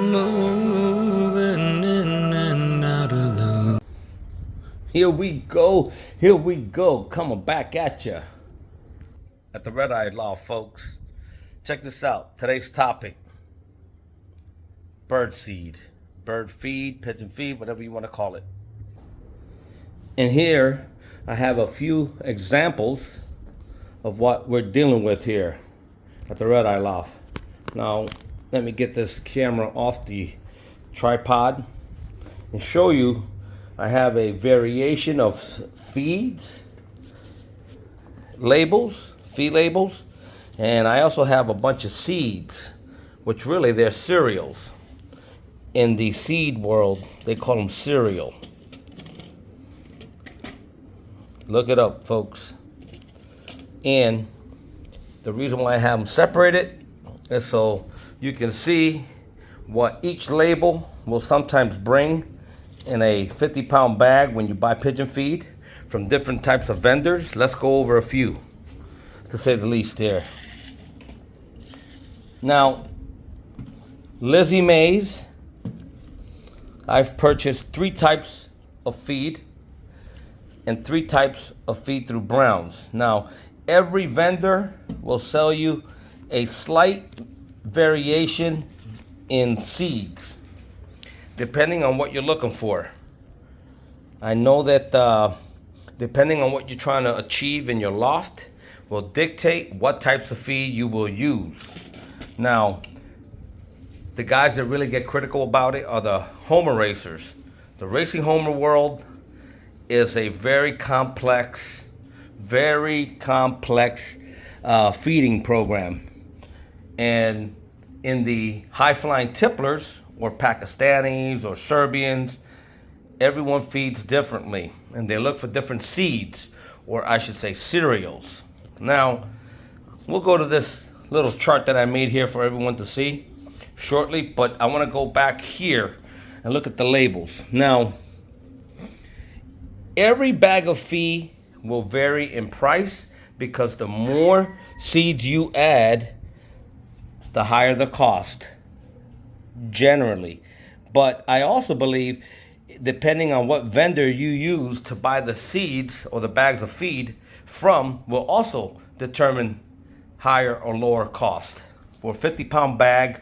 Moving in and out of the... Here we go, coming back at you at the Red Eye Law, folks. Check this out. Today's topic: bird seed, bird feed, pigeon feed, whatever you want to call it. And here I have a few examples of what we're dealing with here at the Red Eye Loft. Now, let me get this camera off the tripod and show you. I have a variation of feeds, labels, feed labels, and I also have a bunch of seeds, which really they're cereals. In the seed world, they call them cereal. Look it up, folks. And the reason why I have them separated is so you can see what each label will sometimes bring in a 50-pound bag when you buy pigeon feed from different types of vendors. Let's go over a few, to say the least here. Now, Lizzie Mae's, I've purchased 3 types of feed and 3 types of feed through Browns. Now, every vendor will sell you a slight variation in seeds depending on what you're looking for. I know that depending on what you're trying to achieve in your loft will dictate what types of feed you will use. Now, the guys that really get critical about it are the homer racers. The racing homer world is a very complex feeding program. And in the high-flying tipplers, or Pakistanis, or Serbians, everyone feeds differently. And they look for different seeds, or I should say cereals. Now, we'll go to this little chart that I made here for everyone to see shortly, but I want to go back here and look at the labels. Now, every bag of feed will vary in price because the more seeds you add, the higher the cost, generally. But I also believe, depending on what vendor you use to buy the seeds or the bags of feed from, will also determine higher or lower cost. For a 50-pound bag,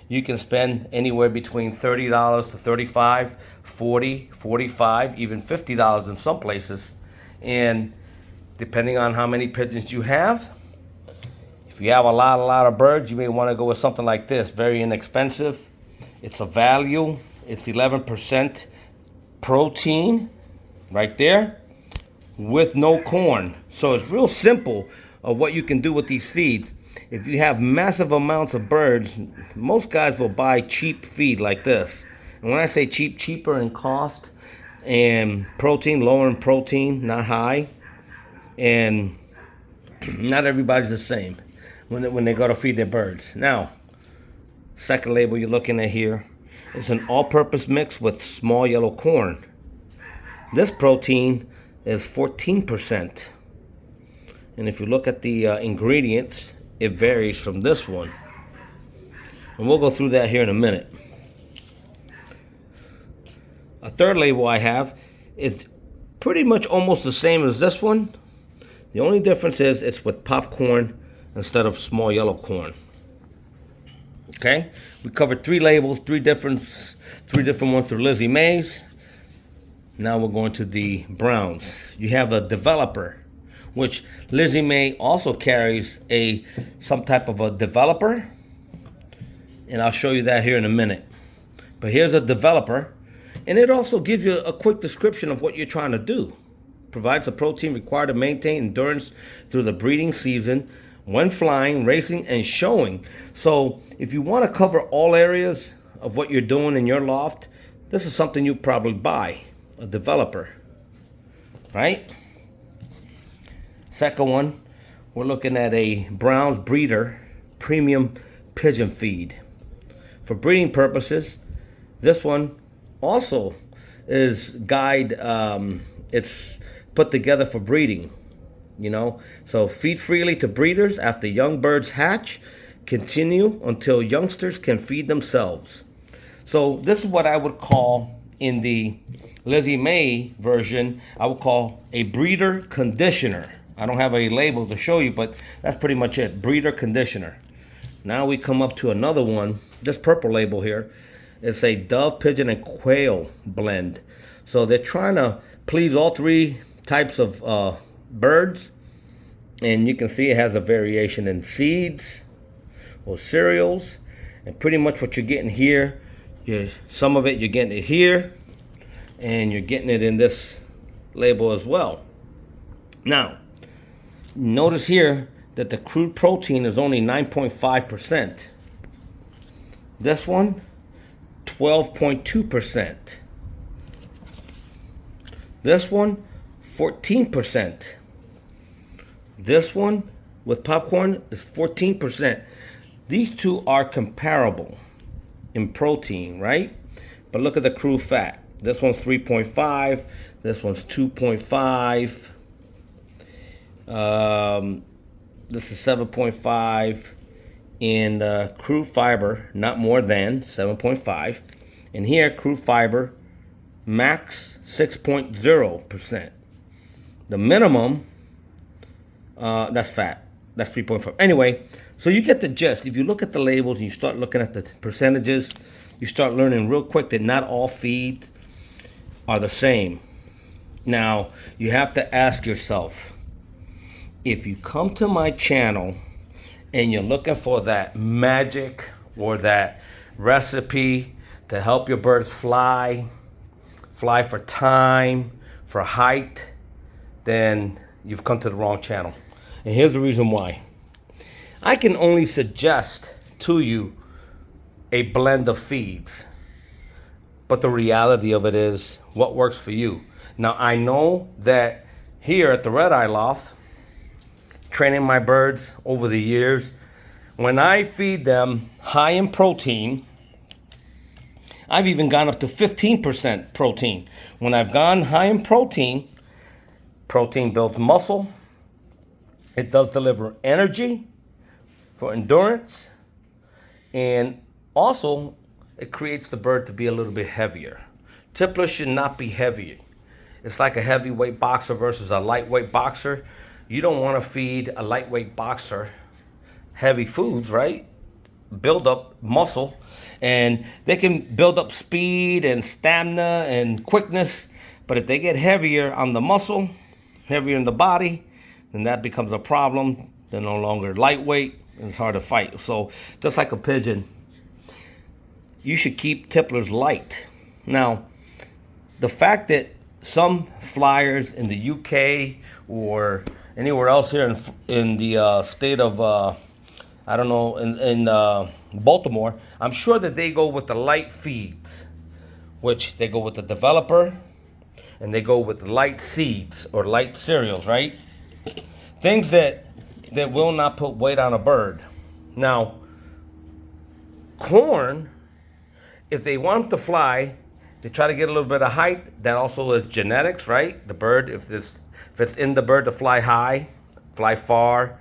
you can spend anywhere between $30 to $35, $40, $45, even $50 in some places. And depending on how many pigeons you have, if you have a lot of birds, you may want to go with something like this. Very inexpensive. It's a value. It's 11% protein right there with no corn. So it's real simple of what you can do with these feeds. If you have massive amounts of birds, most guys will buy cheap feed like this. And when I say cheap, cheaper in cost and protein, lower in protein, not high. And not everybody's the same when they go to feed their birds. Now, second label you're looking at here is an all-purpose mix with small yellow corn. This protein is 14%. And if you look at the ingredients, it varies from this one. And we'll go through that here in a minute. A third label I have is pretty much almost the same as this one. The only difference is it's with popcorn instead of small yellow corn. Okay, we covered 3 labels, three different ones through Lizzie Mae's. Now we're going to the Browns. You have a developer, which Lizzie Mae also carries some type of a developer, and I'll show you that here in a minute. But here's a developer, and it also gives you a quick description of what you're trying to do. Provides the protein required to maintain endurance through the breeding season when flying, racing, and showing. So if you want to cover all areas of what you're doing in your loft, this is something you probably buy, a developer, right? Second one, we're looking at a Brown's Breeder premium pigeon feed. For breeding purposes, this one also is it's put together for breeding, you know. So feed freely to breeders after young birds hatch. Continue until youngsters can feed themselves. So this is what I would call, in the Lizzie May version, I would call a breeder conditioner. I don't have a label to show you, but that's pretty much it, breeder conditioner. Now we come up to another one, this purple label here. It's a dove, pigeon, and quail blend. So they're trying to please all three types of birds. And you can see it has a variation in seeds or cereals. And pretty much what you're getting here, some of it you're getting it here, and you're getting it in this label as well. Now, notice here that the crude protein is only 9.5%. This one, 12.2%. This one, 14%. This one with popcorn is 14%. These two are comparable in protein, right? But look at the crude fat. This one's 3.5. This one's 2.5. This is 7.5. And crude fiber, not more than 7.5. And here, crude fiber, max 6.0%. The minimum, that's fat. That's 3.5. Anyway, so you get the gist. If you look at the labels and you start looking at the percentages, you start learning real quick that not all feeds are the same. Now, you have to ask yourself, if you come to my channel and you're looking for that magic or that recipe to help your birds fly for time, for height, then you've come to the wrong channel. And here's the reason why. I can only suggest to you a blend of feeds, but the reality of it is what works for you. Now, I know that here at the Red Eye Loft, training my birds over the years, when I feed them high in protein, I've even gone up to 15% protein. When I've gone high in protein, protein builds muscle. It does deliver energy for endurance. And also, it creates the bird to be a little bit heavier. Tipplers should not be heavy. It's like a heavyweight boxer versus a lightweight boxer. You don't want to feed a lightweight boxer heavy foods, right? Build up muscle. And they can build up speed and stamina and quickness. But if they get heavier on the muscle, heavier in the body, then that becomes a problem. They're no longer lightweight and it's hard to fight. So just like a pigeon, you should keep tipplers light. Now, the fact that some flyers in the UK or anywhere else here in the state of, I don't know, in Baltimore, I'm sure that they go with the light feeds, which they go with the developer and they go with light seeds or light cereals, right? Things that will not put weight on a bird. Now, corn, if they want to fly, they try to get a little bit of height. That also is genetics, right? The bird, if it's in the bird to fly high, fly far,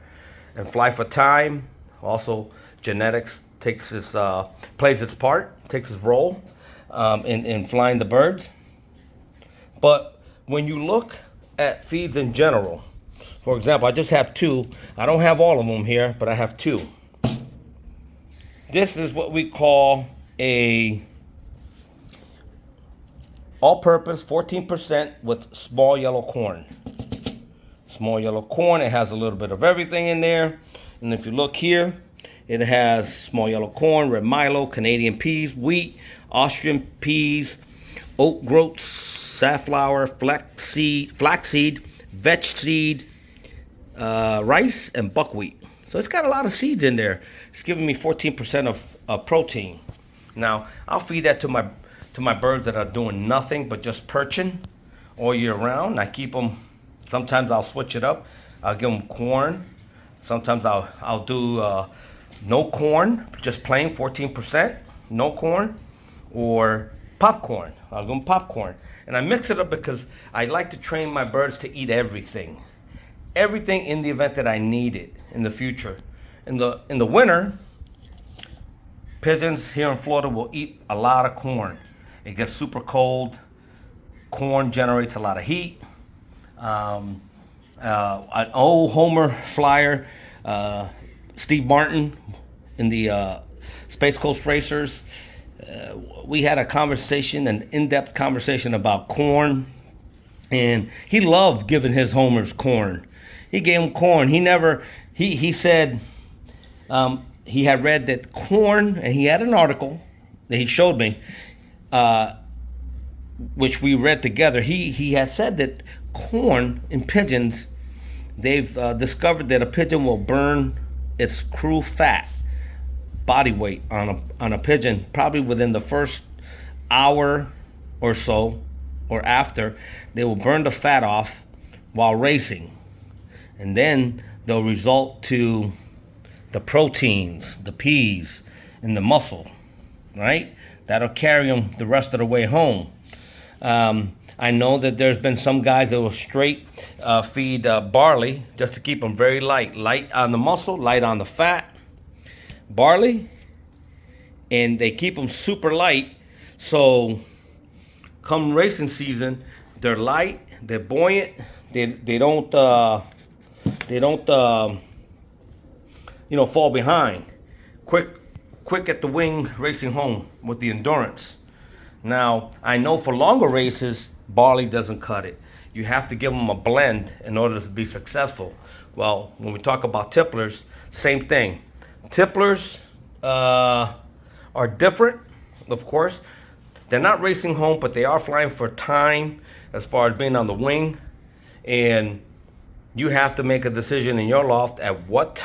and fly for time, also genetics plays its part, takes its role in flying the birds. But when you look at feeds in general, for example, I just have two. I don't have all of them here, but I have two. This is what we call a all-purpose 14% with small yellow corn. Small yellow corn, it has a little bit of everything in there. And if you look here, it has small yellow corn, red milo, Canadian peas, wheat, Austrian peas, oat groats, safflower, flaxseed, vetch seed, rice, and buckwheat. So it's got a lot of seeds in there. It's giving me 14% of protein. Now, I'll feed that to my birds that are doing nothing but just perching all year round. I keep them, sometimes I'll switch it up. I'll give them corn. Sometimes I'll do no corn, just plain 14%, no corn, or popcorn. I'll give them popcorn. And I mix it up because I like to train my birds to eat everything. Everything in the event that I need it in the future. In the winter, pigeons here in Florida will eat a lot of corn. It gets super cold. Corn generates a lot of heat. An old Homer flyer, Steve Martin in the Space Coast Racers, we had a conversation, an in-depth conversation about corn, and he loved giving his homers corn. He gave him corn. He said he had read that corn, and he had an article that he showed me, which we read together. He had said that corn in pigeons, they've discovered that a pigeon will burn its cruel fat, body weight on a pigeon probably within the first hour or so, or after. They will burn the fat off while racing, and then they'll result to the proteins, the peas, and the muscle, right? That'll carry them the rest of the way home. I know that there's been some guys that will straight feed barley just to keep them very light on the muscle, light on the fat, barley, and they keep them super light. So come racing season, they're light, they're buoyant, they don't fall behind. Quick at the wing racing home with the endurance. Now, I know for longer races, barley doesn't cut it. You have to give them a blend in order to be successful. Well, when we talk about tipplers, same thing. Tipplers are different, of course. They're not racing home, but they are flying for time as far as being on the wing. And you have to make a decision in your loft at what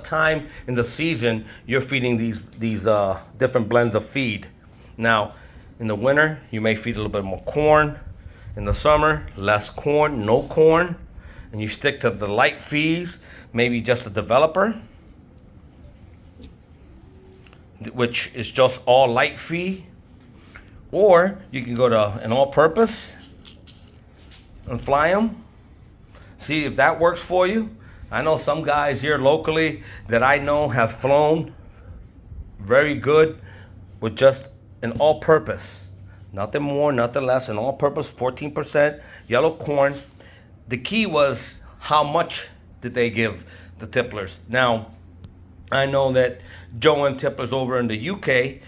time in the season you're feeding these different blends of feed. Now, in the winter, you may feed a little bit more corn. In the summer, less corn, no corn. And you stick to the light feeds, maybe just a developer, which is just all light feed. Or you can go to an all-purpose and fly them. See if that works for you. I know some guys here locally that I know have flown very good with just an all-purpose. Nothing more, nothing less, an all-purpose, 14% yellow corn. The key was how much did they give the tipplers. Now, I know that Joe and Tipplers over in the UK,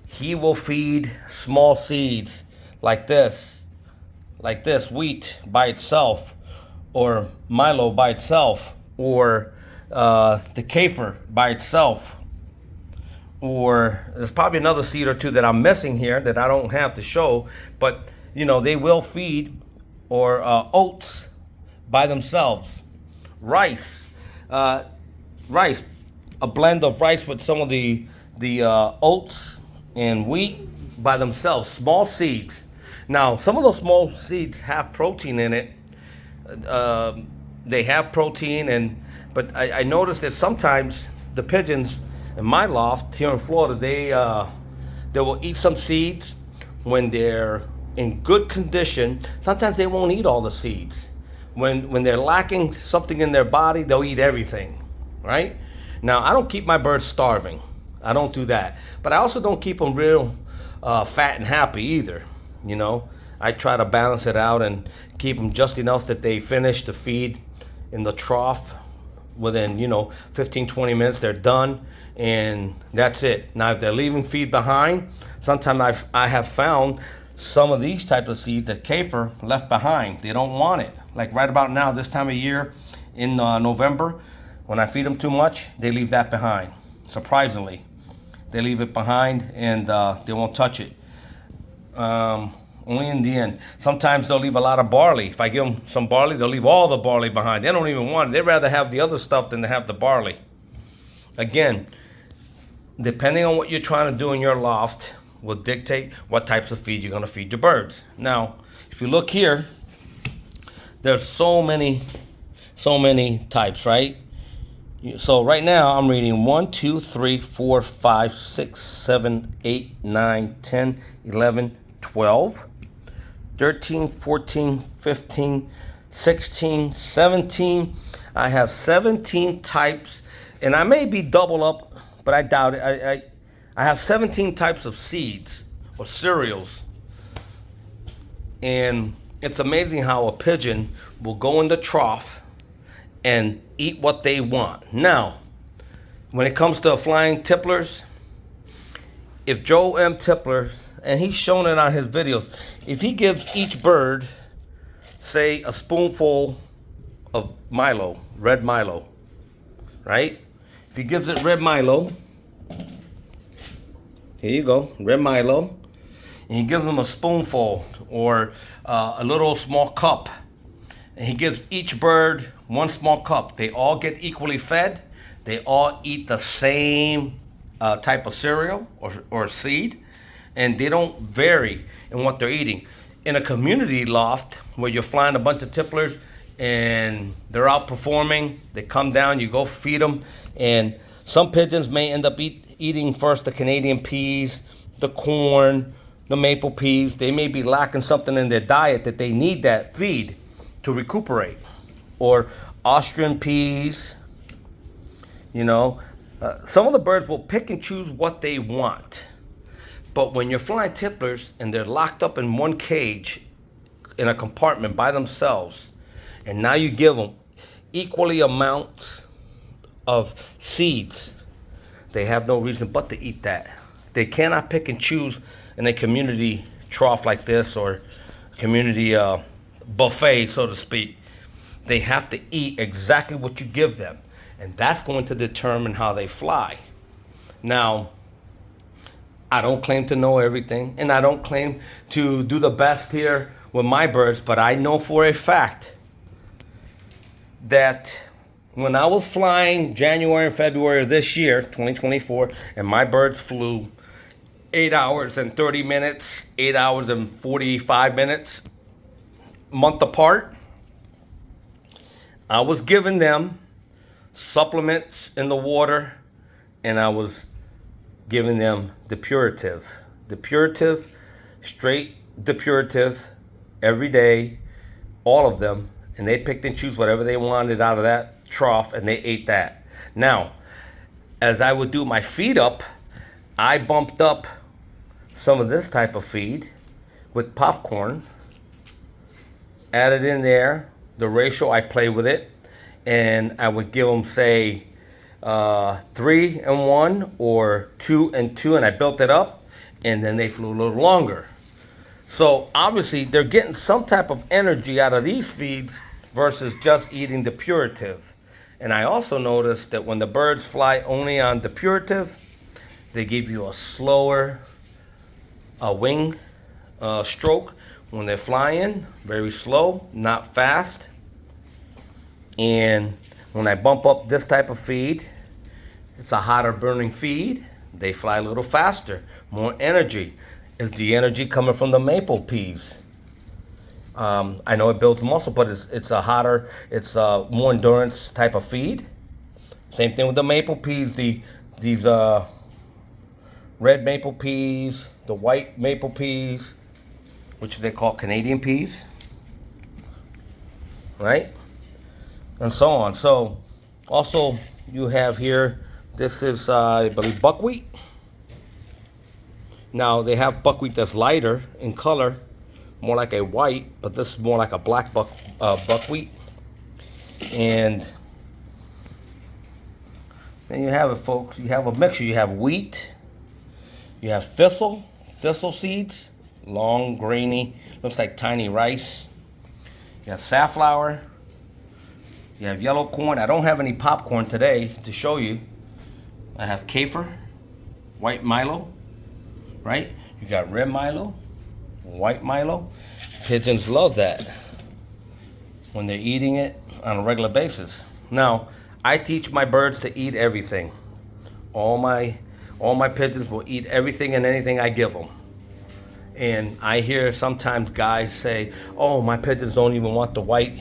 he will feed small seeds like this, wheat by itself, or Milo by itself, or the kefir by itself, or there's probably another seed or two that I'm missing here that I don't have to show, but they will feed, or oats by themselves, rice, a blend of rice with some of the oats and wheat by themselves, small seeds. Now, some of those small seeds have protein in it. They have protein, but I noticed that sometimes the pigeons in my loft here in Florida, they will eat some seeds when they're in good condition. Sometimes they won't eat all the seeds. When they're lacking something in their body, they'll eat everything, right? Now, I don't keep my birds starving. I don't do that. But I also don't keep them real fat and happy either, I try to balance it out and keep them just enough that they finish the feed in the trough within, 15, 20 minutes. They're done, and that's it. Now, if they're leaving feed behind, sometimes I have found some of these type of seeds that kefir left behind. They don't want it. Like right about now, this time of year in November, when I feed them too much, they leave that behind. Surprisingly, they leave it behind, and they won't touch it. Only in the end. Sometimes they'll leave a lot of barley. If I give them some barley, they'll leave all the barley behind. They don't even want it. They'd rather have the other stuff than to have the barley. Again, depending on what you're trying to do in your loft will dictate what types of feed you're going to feed your birds. Now, if you look here, there's so many types, right? So right now I'm reading 1, 2, 3, 4, 5, 6, 7, 8, 9, 10, 11, 12, 13, 14, 15, 16, 17. I have 17 types, and I may be double up, but I doubt it. I have 17 types of seeds or cereals. And it's amazing how a pigeon will go in the trough and eat what they want. Now, when it comes to flying tipplers, if Joe M. Tipplers, and he's shown it on his videos, if he gives each bird, say, a spoonful of Milo, red Milo, right? If he gives it red Milo, here you go, red Milo, and he gives them a spoonful or a little small cup, and he gives each bird one small cup. They all get equally fed. They all eat the same type of cereal or seed, and they don't vary in what they're eating. In a community loft where you're flying a bunch of tipplers and they're out performing, they come down, you go feed them, and some pigeons may end up eating first the Canadian peas, the corn, the maple peas. They may be lacking something in their diet that they need that feed to recuperate. Or Austrian peas, you know. Some of the birds will pick and choose what they want. But when you're flying tipplers and they're locked up in one cage in a compartment by themselves, and now you give them equally amounts of seeds, they have no reason but to eat that. They cannot pick and choose in a community trough like this or community buffet, so to speak. They have to eat exactly what you give them, and that's going to determine how they fly. Now, I don't claim to know everything, and I don't claim to do the best here with my birds, but I know for a fact that when I was flying January and February of this year, 2024, and my birds flew 8 hours and 30 minutes, 8 hours and 45 minutes, month apart, I was giving them supplements in the water, and I was giving them depurative, straight depurative every day, all of them, and they picked and choose whatever they wanted out of that trough, and they ate that. Now, as I would do my feed up, I bumped up some of this type of feed with popcorn, added in there the ratio. I play with it, and I would give them, say, 3 and 1 or 2 and 2, and I built it up, and then they flew a little longer. So obviously they're getting some type of energy out of these feeds versus just eating depurative. And I also noticed that when the birds fly only on depurative, they give you a slower wing stroke when they're flying, very slow, not fast. And when I bump up this type of feed, it's a hotter burning feed, they fly a little faster, more energy. Is the energy coming from the maple peas? I know it builds muscle, but it's a hotter, it's a more endurance type of feed. Same thing with the maple peas, these red maple peas, the white maple peas, which they call Canadian peas, right? And so on. So also you have here, this is I believe buckwheat. Now they have buckwheat that's lighter in color, more like a white, but this is more like a black buckwheat. And then you have it, folks. You have a mixture. You have wheat, you have thistle seeds, long, grainy, looks like tiny rice. You have safflower. You have yellow corn. I don't have any popcorn today to show you. I have kefir, white Milo, right? You got red Milo, white Milo. Pigeons love that when they're eating it on a regular basis. Now, I teach my birds to eat everything. All my pigeons will eat everything and anything I give them. And I hear sometimes guys say, "Oh, my pigeons don't even want the white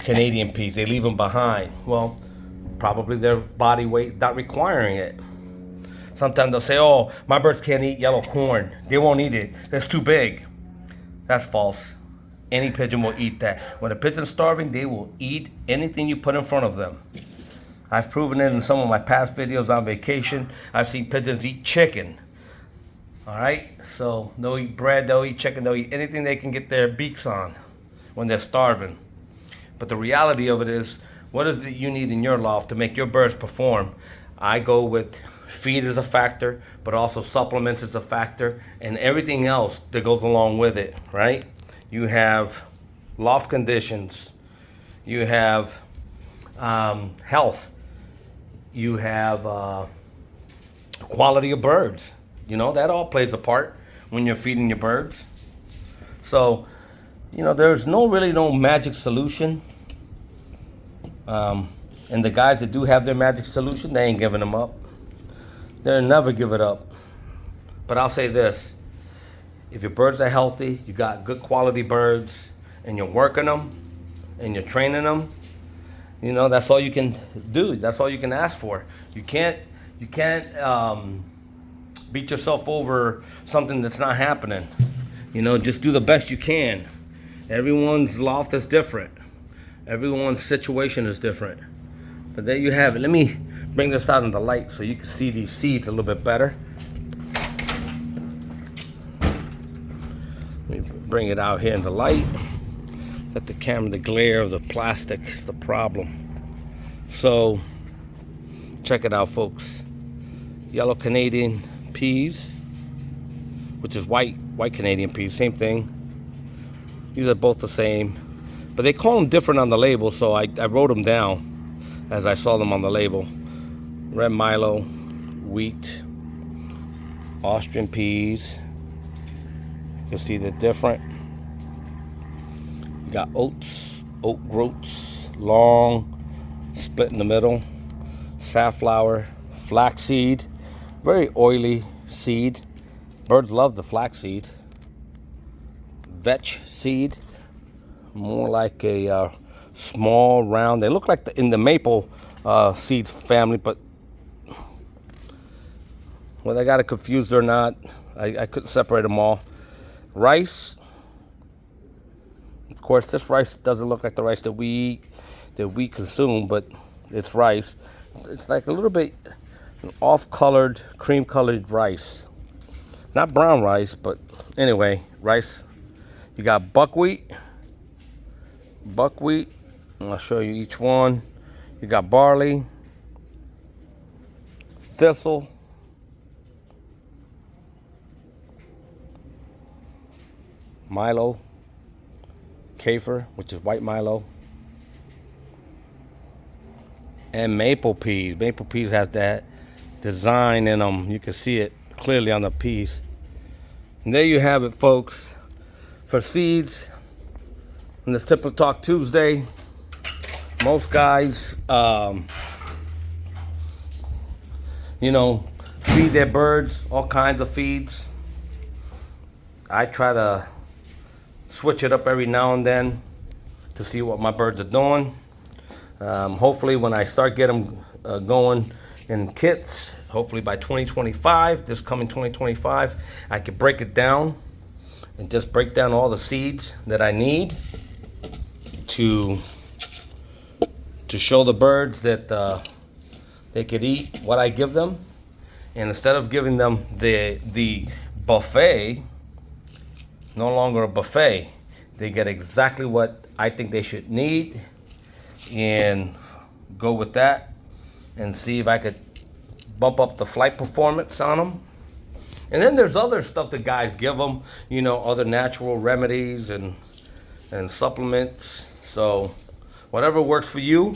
Canadian peas. They leave them behind." Well, probably their body weight not requiring it. Sometimes they'll say, "Oh, my birds can't eat yellow corn. They won't eat it. It's too big." That's false. Any pigeon will eat that. When a pigeon's starving, they will eat anything you put in front of them. I've proven it in some of my past videos on vacation. I've seen pigeons eat chicken. All right, so they'll eat bread, they'll eat chicken, they'll eat anything they can get their beaks on when they're starving. But the reality of it is, what is it you need in your loft to make your birds perform? I go with feed is a factor, but also supplements is a factor, and everything else that goes along with it, right? You have loft conditions, you have health, you have quality of birds. You know, that all plays a part when you're feeding your birds. So, you know, there's really no magic solution. And the guys that do have their magic solution, they ain't giving them up. They'll never give it up. But I'll say this. If your birds are healthy, you got good quality birds, and you're working them, and you're training them, you know, that's all you can do. That's all you can ask for. You can't beat yourself over something that's not happening. You know, just do the best you can. Everyone's loft is different. Everyone's situation is different. But there you have it. Let me bring this out in the light so you can see these seeds a little bit better. Let me bring it out here in the light. Let the camera, the glare of the plastic is the problem. So, check it out, folks. Yellow Canadian peas, which is white Canadian peas, same thing. These are both the same, but they call them different on the label, so I wrote them down as I saw them on the label. Red Milo, wheat, Austrian peas. You can see they're different. You got oats, oat groats, long, split in the middle, safflower, flaxseed. Very oily seed. Birds love the flaxseed. Vetch seed. More like a small, round. They look like in the maple seeds family, but whether I got it confused or not, I couldn't separate them all. Rice. Of course, this rice doesn't look like the rice that we consume, but it's rice. It's like a little bit off-colored, cream-colored rice. Not brown rice, but anyway, rice. You got buckwheat. And I'll show you each one. You got barley, thistle, Milo, Kafer, which is white Milo, and maple peas. Maple peas have that design in them. You can see it clearly on the peas. And there you have it, folks, for seeds on this Tipple Talk Tuesday. Most guys, you know, feed their birds all kinds of feeds. I try to switch it up every now and then to see what my birds are doing. Hopefully when I start getting them going in kits, hopefully by 2025, this coming 2025, I could break it down and just break down all the seeds that I need to show the birds that they could eat what I give them. And instead of giving them the buffet, no longer a buffet, they get exactly what I think they should need, and go with that and see if I could bump up the flight performance on them. And then there's other stuff that guys give them, you know, other natural remedies and supplements. So whatever works for you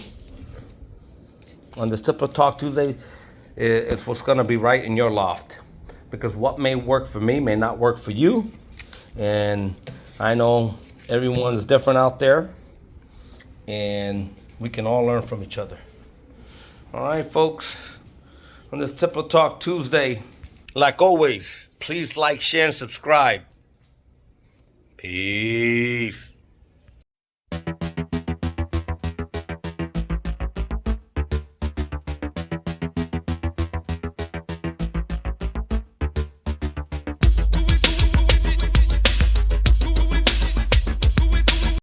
on this Tipple Talk Tuesday, it's what's going to be right in your loft. Because what may work for me may not work for you. And I know everyone's different out there, and we can all learn from each other. All right, folks. on this Tipple Talk Tuesday. Like always, please like, share, and subscribe. Peace.